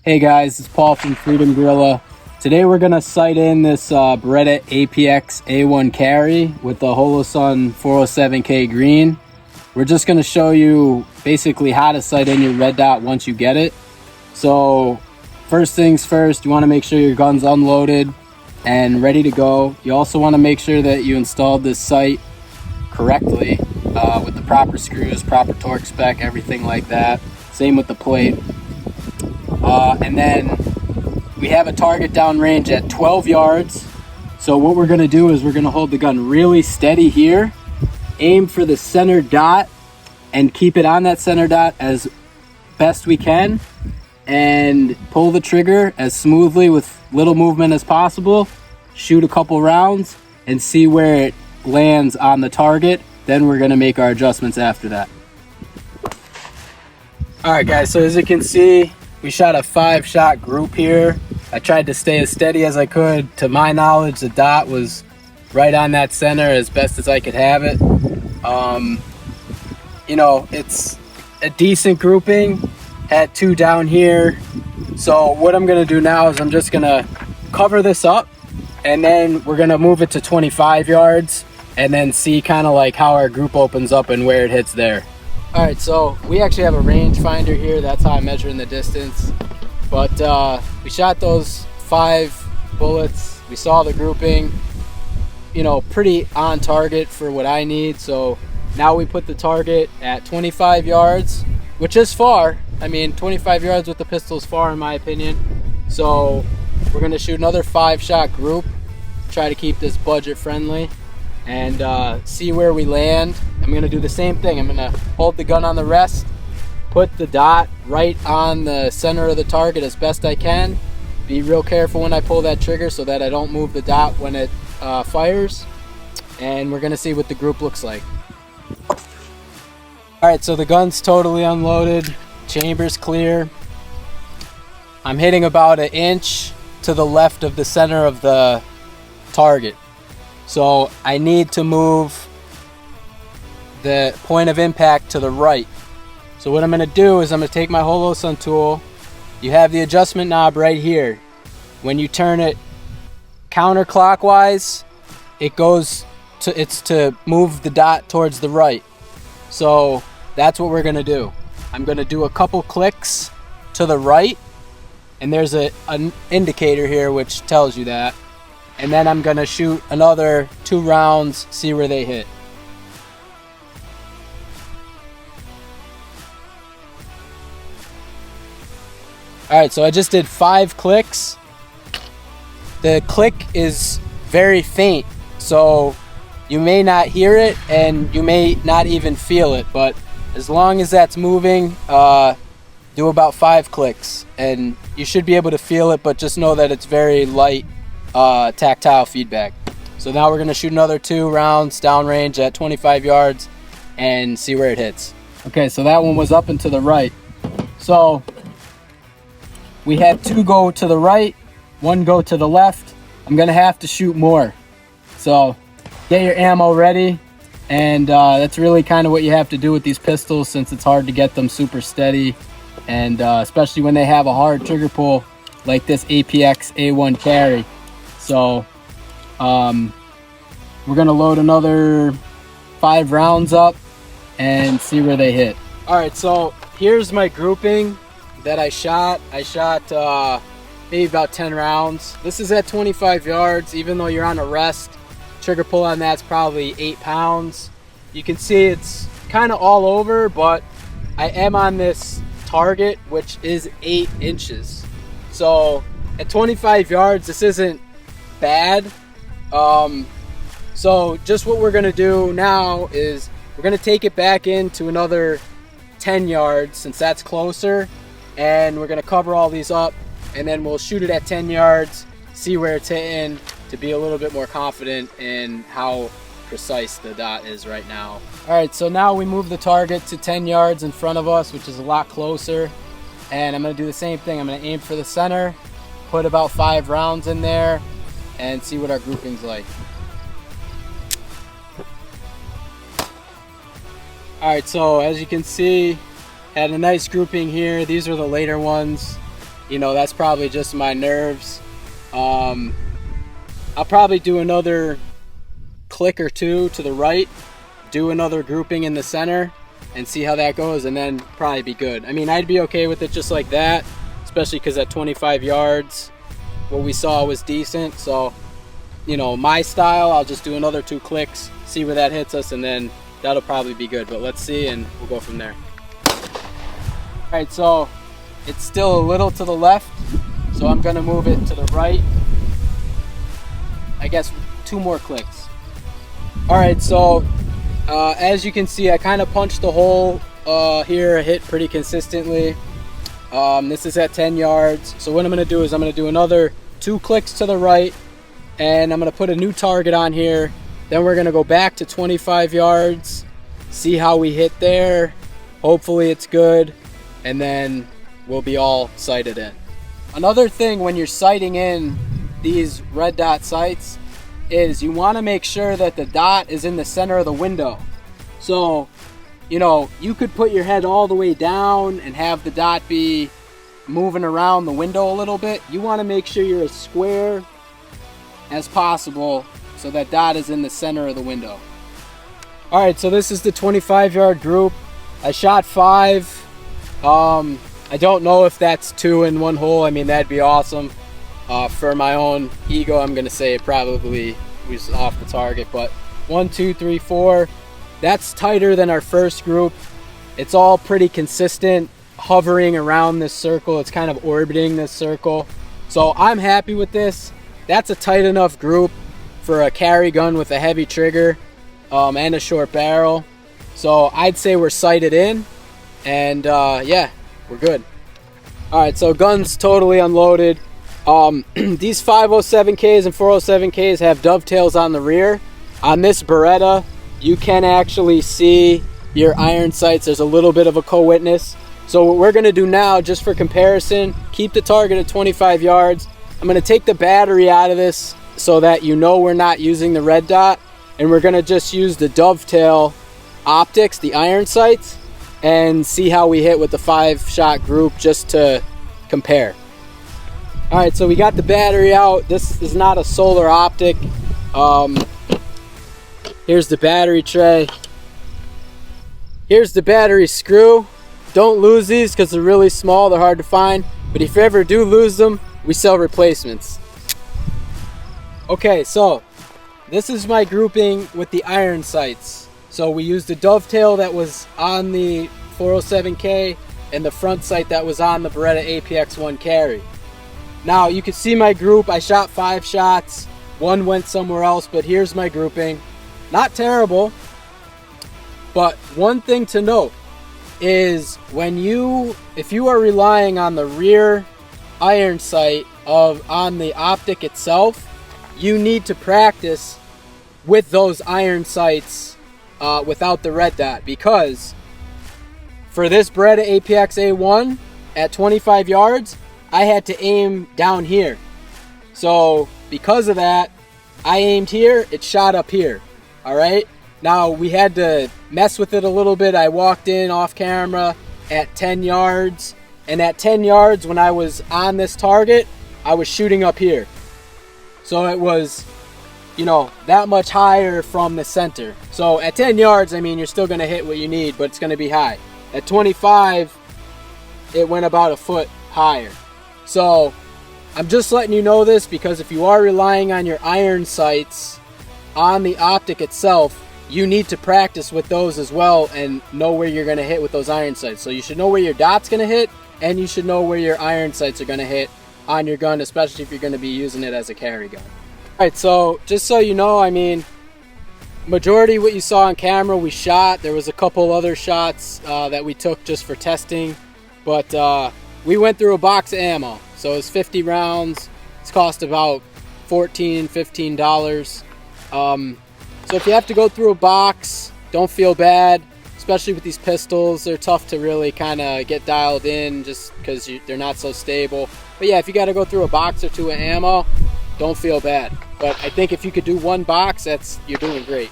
Hey guys, it's Paul from Freedom Gorilla. Today we're going to sight in this Beretta APX A1 carry with the Holosun 407K green. We're just going to show you basically how to sight in your red dot once you get it. So first things first, you want to make sure your gun's unloaded and ready to go. You also want to make sure that you installed this sight correctly with the proper screws, proper torque spec, everything like that. Same with the plate. And then we have a target downrange at 12 yards. So what we're gonna do is we're gonna hold the gun really steady here, aim for the center dot and keep it on that center dot as best we can, and pull the trigger as smoothly with little movement as possible, shoot a couple rounds and see where it lands on the target. Then we're gonna make our adjustments after that. All right guys, so as you can see, we shot a 5-shot group here. I tried to stay as steady as I could. To my knowledge, the dot was right on that center as best as I could have it. You know, it's a decent grouping. Had 2 down here. So what I'm gonna do now is I'm just gonna cover this up and then we're gonna move it to 25 yards and then see kind of like how our group opens up and where it hits there. All right, so we actually have a range finder here. That's how I'm measuring the distance. But we shot those 5 bullets. We saw the grouping, you know, pretty on target for what I need. So now we put the target at 25 yards, which is far. I mean, 25 yards with the pistol is far in my opinion. So we're gonna shoot another 5-shot group, try to keep this budget friendly, and see where we land. I'm gonna do the same thing. I'm gonna hold the gun on the rest, put the dot right on the center of the target as best I can. Be real careful when I pull that trigger so that I don't move the dot when it fires. And we're gonna see what the group looks like. All right, so the gun's totally unloaded, chamber's clear. I'm hitting about 1 inch to the left of the center of the target. So I need to move the point of impact to the right. So what I'm gonna do is I'm gonna take my Holosun tool. You have the adjustment knob right here. When you turn it counterclockwise, it's to move the dot towards the right. So that's what we're gonna do. I'm gonna do a couple clicks to the right, and there's an indicator here which tells you that. And then I'm gonna shoot another 2 rounds, see where they hit. All right, so I just did 5 clicks. The click is very faint, so you may not hear it and you may not even feel it, but as long as that's moving, do about 5 clicks and you should be able to feel it, but just know that it's very light tactile feedback. So now we're gonna shoot another 2 rounds downrange at 25 yards and see where it hits. Okay, so that one was up and to the right. So we had 2 go to the right, 1 go to the left. I'm gonna have to shoot more. So get your ammo ready, and that's really kind of what you have to do with these pistols since it's hard to get them super steady, and especially when they have a hard trigger pull like this APX A1 carry. So we're gonna load another 5 rounds up and see where they hit. All right, so here's my grouping that I shot. I shot maybe about 10 rounds. This is at 25 yards, even though you're on a rest. Trigger pull on that's probably 8 pounds. You can see it's kind of all over, but I am on this target, which is 8 inches. So at 25 yards, this isn't bad. So just what we're gonna do now is we're gonna take it back into another 10 yards since that's closer, and we're gonna cover all these up and then we'll shoot it at 10 yards, see where it's hitting, to be a little bit more confident in how precise the dot is right now. All right, so now we move the target to 10 yards in front of us, which is a lot closer, and I'm gonna do the same thing. I'm gonna aim for the center, put about 5 rounds in there, and see what our grouping's like. All right, so as you can see, had a nice grouping here. These are the later ones. you know, that's probably just my nerves. I'll probably do another click or two to the right, do another grouping in the center, and see how that goes, and then probably be good. I mean, I'd be okay with it just like that, especially because at 25 yards, what we saw was decent. So, you know, my style, I'll just do another 2 clicks, see where that hits us, and then that'll probably be good. But let's see, and we'll go from there. All right, so it's still a little to the left, so I'm gonna move it to the right. I guess 2 more clicks. All right, so as you can see, I kind of punched the hole here, hit pretty consistently. This is at 10 yards. So what I'm gonna do is I'm gonna do another 2 clicks to the right, and I'm gonna put a new target on here. Then we're gonna go back to 25 yards, see how we hit there. Hopefully it's good, and then we'll be all sighted in. Another thing when you're sighting in these red dot sights is you want to make sure that the dot is in the center of the window. So, you know, you could put your head all the way down and have the dot be moving around the window a little bit. You want to make sure you're as square as possible so that dot is in the center of the window. All right, so this is the 25-yard group. I shot 5. I don't know if that's 2 in 1 hole. I mean, that'd be awesome. For my own ego, I'm gonna say it probably was off the target, but 1, 2, 3, 4. That's tighter than our first group. It's all pretty consistent, hovering around this circle. It's kind of orbiting this circle. So I'm happy with this. That's a tight enough group for a carry gun with a heavy trigger and a short barrel. So I'd say we're sighted in, and yeah, we're good. All right, so gun's totally unloaded. These 507Ks and 407Ks have dovetails on the rear. On this Beretta, you can actually see your iron sights. There's a little bit of a co-witness. So what we're gonna do now, just for comparison, keep the target at 25 yards. I'm gonna take the battery out of this so that you know we're not using the red dot, and we're gonna just use the dovetail optics, the iron sights, and see how we hit with the 5-shot group just to compare. All right, so we got the battery out. This is not a solar optic. Here's the battery tray. Here's the battery screw. Don't lose these because they're really small. They're hard to find. But if you ever do lose them, we sell replacements. Okay, so this is my grouping with the iron sights. So we used the dovetail that was on the 407K and the front sight that was on the Beretta APX-1 carry. Now you can see my group. I shot 5 shots. 1 went somewhere else, but here's my grouping. Not terrible, but one thing to note is if you are relying on the rear iron sight on the optic itself, you need to practice with those iron sights without the red dot, because for this Beretta APX A1 at 25 yards, I had to aim down here. So because of that, I aimed here, it shot up here. All right. Now we had to mess with it a little bit. I walked in off camera at 10 yards, and at 10 yards when I was on this target, I was shooting up here. So it was, you know, that much higher from the center. So at 10 yards, I mean, you're still going to hit what you need, but it's going to be high. At 25, it went about a foot higher. So I'm just letting you know this, because if you are relying on your iron sights on the optic itself, you need to practice with those as well and know where you're going to hit with those iron sights. So you should know where your dot's going to hit, and you should know where your iron sights are going to hit on your gun, especially if you're going to be using it as a carry gun. All right, so just so you know, I mean, majority what you saw on camera we shot. There was a couple other shots that we took just for testing, but we went through a box of ammo. So it's 50 rounds. It's cost about $14, $15. So if you have to go through a box, don't feel bad, especially with these pistols. They're tough to really kind of get dialed in just because they're not so stable. But yeah, if you got to go through a box or two of ammo, don't feel bad. But I think if you could do 1 box, you're doing great.